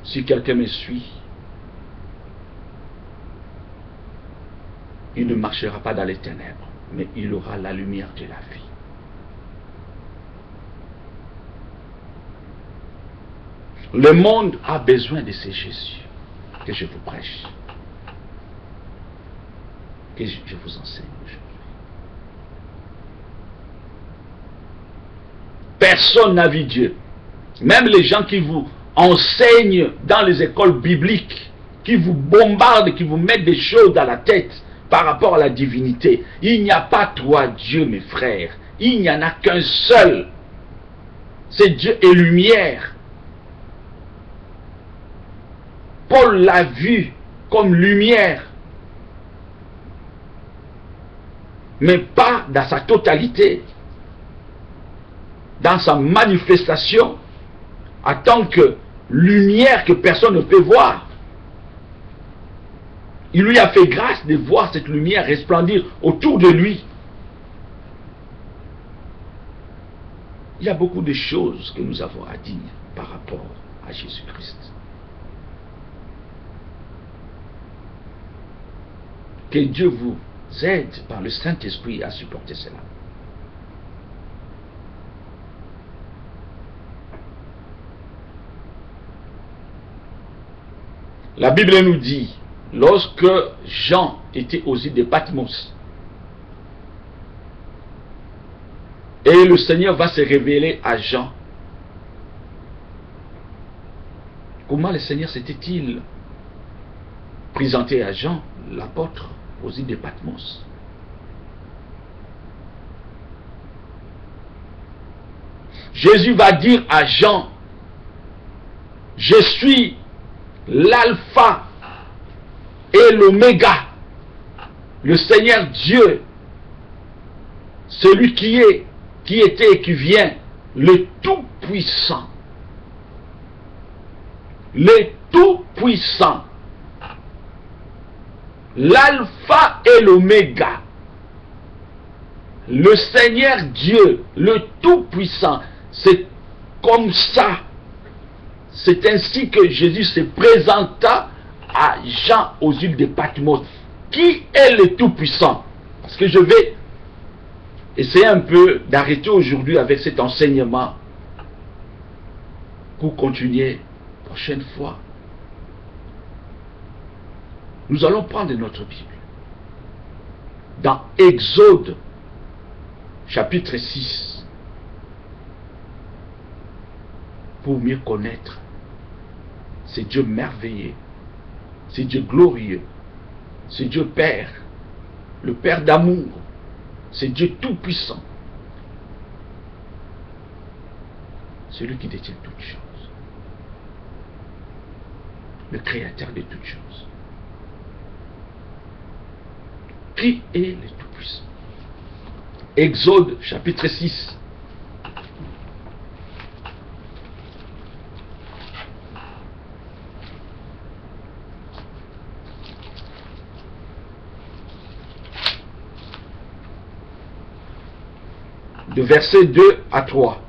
Si quelqu'un me suit, il ne marchera pas dans les ténèbres, mais il aura la lumière de la vie. Le monde a besoin de ce Jésus que je vous prêche, que je vous enseigne aujourd'hui. Personne n'a vu Dieu. Même les gens qui vous enseignent dans les écoles bibliques, qui vous bombardent, qui vous mettent des choses dans la tête par rapport à la divinité. Il n'y a pas trois dieux, mes frères. Il n'y en a qu'un seul. C'est Dieu et lumière. Paul l'a vu comme lumière, mais pas dans sa totalité, dans sa manifestation, en tant que lumière que personne ne peut voir. Il lui a fait grâce de voir cette lumière resplendir autour de lui. Il y a beaucoup de choses que nous avons à dire par rapport à Jésus-Christ. Que Dieu vous aide par le Saint-Esprit à supporter cela. La Bible nous dit, lorsque Jean était aux îles de Patmos, et le Seigneur va se révéler à Jean, comment le Seigneur s'était-il présenté à Jean, l'apôtre, aux îles de Patmos? Jésus va dire à Jean, je suis l'alpha et l'oméga, le Seigneur Dieu, celui qui est, qui était et qui vient, le Tout-Puissant. Le Tout-Puissant. L'alpha et l'oméga. Le Seigneur Dieu, le Tout-Puissant. C'est comme ça. C'est ainsi que Jésus se présenta à Jean aux îles de Patmos. Qui est le Tout-Puissant? Parce que je vais essayer un peu d'arrêter aujourd'hui avec cet enseignement pour continuer la prochaine fois. Nous allons prendre notre Bible dans Exode chapitre 6 pour mieux connaître ce Dieu merveilleux, ce Dieu glorieux, ce Dieu Père, le Père d'amour, ce Dieu tout-puissant, celui qui détient toutes choses, le Créateur de toutes choses. Qui est le Tout-Puissant? Exode chapitre 6. De versets 2 à 3.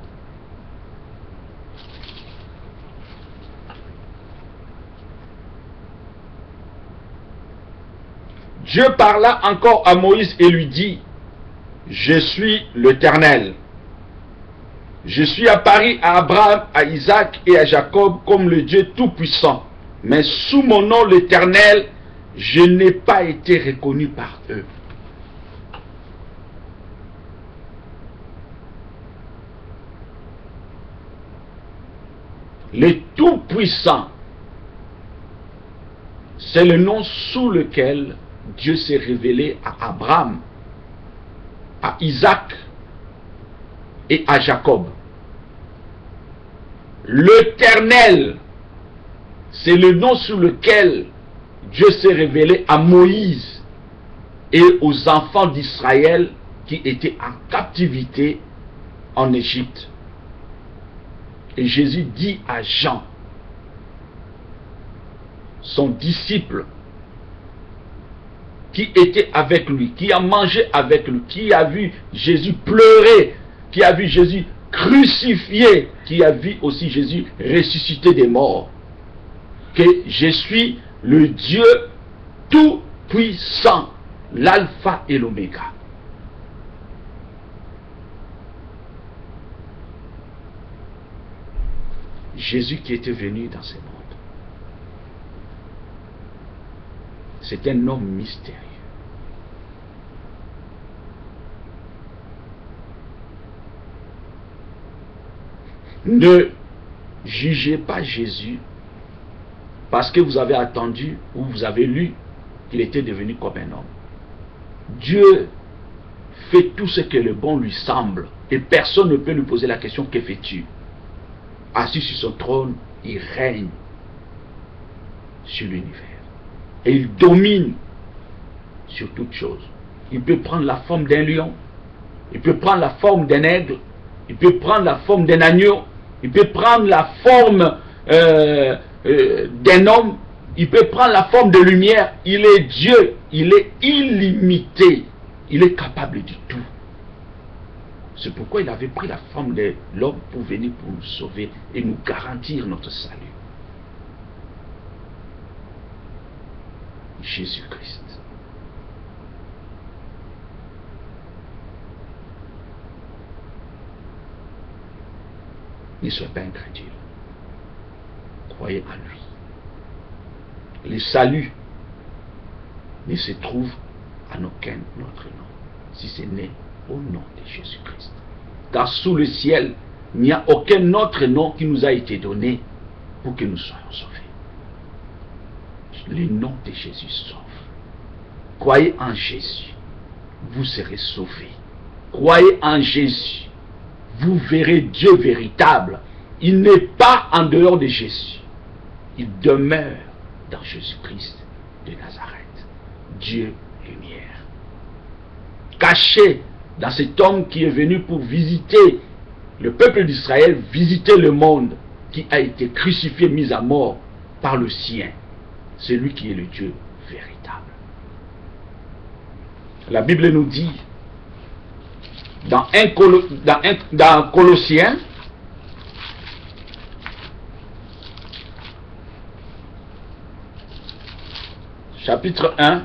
Dieu parla encore à Moïse et lui dit, je suis l'Éternel. Je suis apparu à Abraham, à Isaac et à Jacob comme le Dieu Tout-Puissant. Mais sous mon nom l'Éternel, je n'ai pas été reconnu par eux. Le Tout-Puissant, c'est le nom sous lequel Dieu s'est révélé à Abraham, à Isaac et à Jacob. L'Éternel, c'est le nom sous lequel Dieu s'est révélé à Moïse et aux enfants d'Israël qui étaient en captivité en Égypte. Et Jésus dit à Jean, son disciple, qui était avec lui, qui a mangé avec lui, qui a vu Jésus pleurer, qui a vu Jésus crucifié, qui a vu aussi Jésus ressuscité des morts, que je suis le Dieu tout-puissant, l'alpha et l'oméga. Jésus qui était venu dans ce monde, c'est un homme mystérieux. Ne jugez pas Jésus parce que vous avez attendu ou vous avez lu qu'il était devenu comme un homme. Dieu fait tout ce que le bon lui semble et personne ne peut lui poser la question, que fais-tu? Assis sur son trône, il règne sur l'univers. Et il domine sur toute chose. Il peut prendre la forme d'un lion, il peut prendre la forme d'un aigle, il peut prendre la forme d'un agneau, il peut prendre la forme d'un homme, il peut prendre la forme de lumière. Il est Dieu, il est illimité, il est capable de tout. C'est pourquoi il avait pris la forme de l'homme pour venir pour nous sauver et nous garantir notre salut. Jésus-Christ. Ne soyez pas incrédule. Croyez en lui. Le salut ne se trouve en aucun autre nom, si ce n'est au nom de Jésus-Christ. Car sous le ciel, il n'y a aucun autre nom qui nous a été donné pour que nous soyons sauvés. Le nom de Jésus sauve. Croyez en Jésus, vous serez sauvés. Croyez en Jésus, vous verrez Dieu véritable. Il n'est pas en dehors de Jésus. Il demeure dans Jésus-Christ de Nazareth. Dieu lumière. Caché dans cet homme qui est venu pour visiter le peuple d'Israël, visiter le monde, qui a été crucifié, mis à mort par le sien. C'est lui qui est le Dieu véritable. La Bible nous dit dans Colossiens, chapitre 1,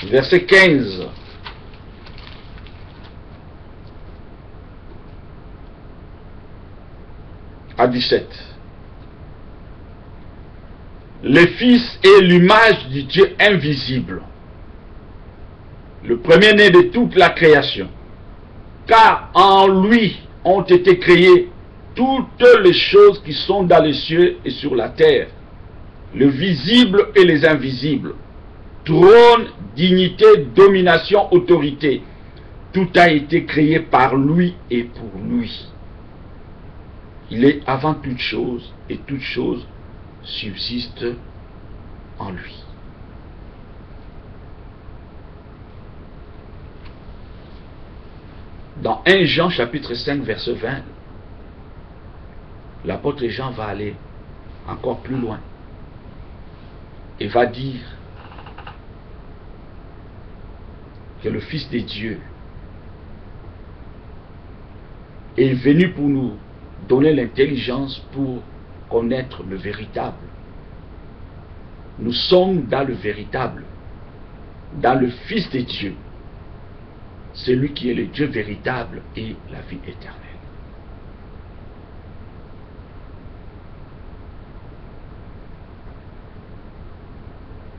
verset 15. À 17. Le Fils est l'image du Dieu invisible, le premier-né de toute la création, car en lui ont été créées toutes les choses qui sont dans les cieux et sur la terre, le visible et les invisibles, trône, dignité, domination, autorité. Tout a été créé par lui et pour lui. Il est avant toute chose et toute chose subsiste en lui. Dans 1 Jean chapitre 5 verset 20, l'apôtre Jean va aller encore plus loin et va dire que le Fils de Dieu est venu pour nous donner l'intelligence pour connaître le véritable. Nous sommes dans le véritable, dans le Fils de Dieu, celui qui est le Dieu véritable et la vie éternelle.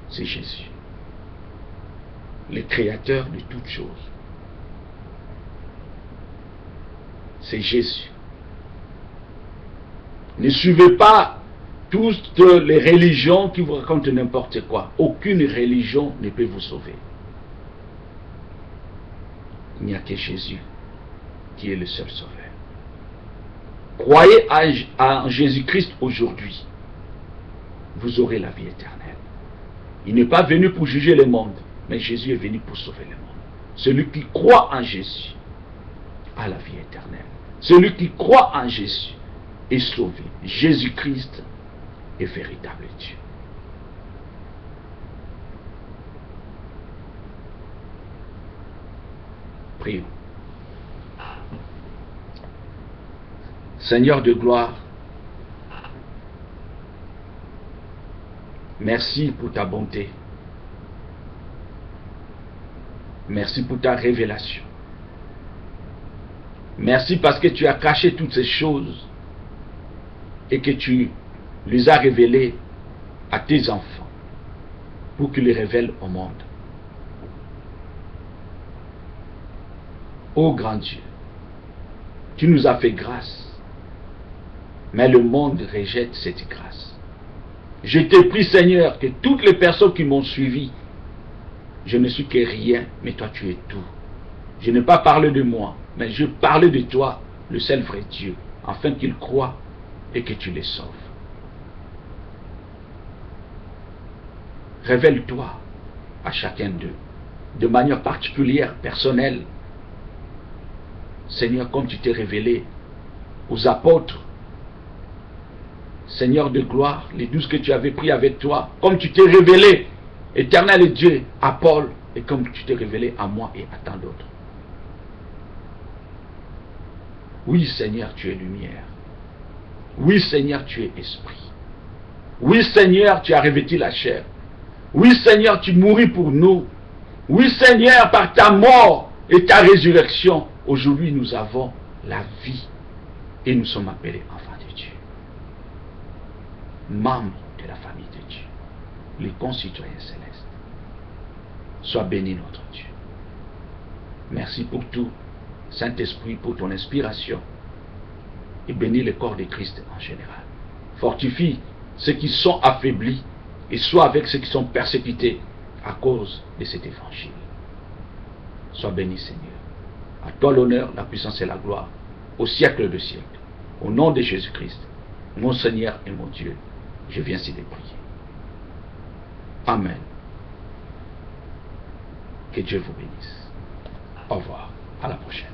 C'est Jésus, le créateur de toutes choses. C'est Jésus. Ne suivez pas toutes les religions qui vous racontent n'importe quoi. Aucune religion ne peut vous sauver. Il n'y a que Jésus qui est le seul sauveur. Croyez en Jésus-Christ aujourd'hui. Vous aurez la vie éternelle. Il n'est pas venu pour juger le monde, mais Jésus est venu pour sauver le monde. Celui qui croit en Jésus a la vie éternelle. Celui qui croit en Jésus est sauvé. Jésus-Christ est véritable Dieu. Prions. Seigneur de gloire, merci pour ta bonté. Merci pour ta révélation. Merci parce que tu as caché toutes ces choses et que tu les as révélées à tes enfants pour qu'ils les révèlent au monde. Ô grand Dieu, tu nous as fait grâce, mais le monde rejette cette grâce. Je te prie, Seigneur, que toutes les personnes qui m'ont suivi, je ne suis que rien, mais toi tu es tout. Je n'ai pas parlé de moi, mais je parlais de toi, le seul vrai Dieu, afin qu'ils croient et que tu les sauves. Révèle-toi à chacun d'eux, de manière particulière, personnelle. Seigneur, comme tu t'es révélé aux apôtres, Seigneur de gloire, les 12 que tu avais pris avec toi, comme tu t'es révélé, éternel Dieu, à Paul, et comme tu t'es révélé à moi et à tant d'autres. Oui, Seigneur, tu es lumière. Oui, Seigneur, tu es esprit. Oui, Seigneur, tu as revêtu la chair. Oui, Seigneur, tu mourris pour nous. Oui, Seigneur, par ta mort et ta résurrection, aujourd'hui nous avons la vie et nous sommes appelés enfants de Dieu. Membres de la famille de Dieu. Les concitoyens célestes. Sois béni notre Dieu. Merci pour tout, Saint-Esprit, pour ton inspiration. Et bénis le corps de Christ en général. Fortifie ceux qui sont affaiblis et sois avec ceux qui sont persécutés à cause de cet évangile. Sois béni, Seigneur. À toi l'honneur, la puissance et la gloire, au siècle de siècles. Au nom de Jésus-Christ, mon Seigneur et mon Dieu, je viens ainsi de prier. Amen. Que Dieu vous bénisse. Au revoir. À la prochaine.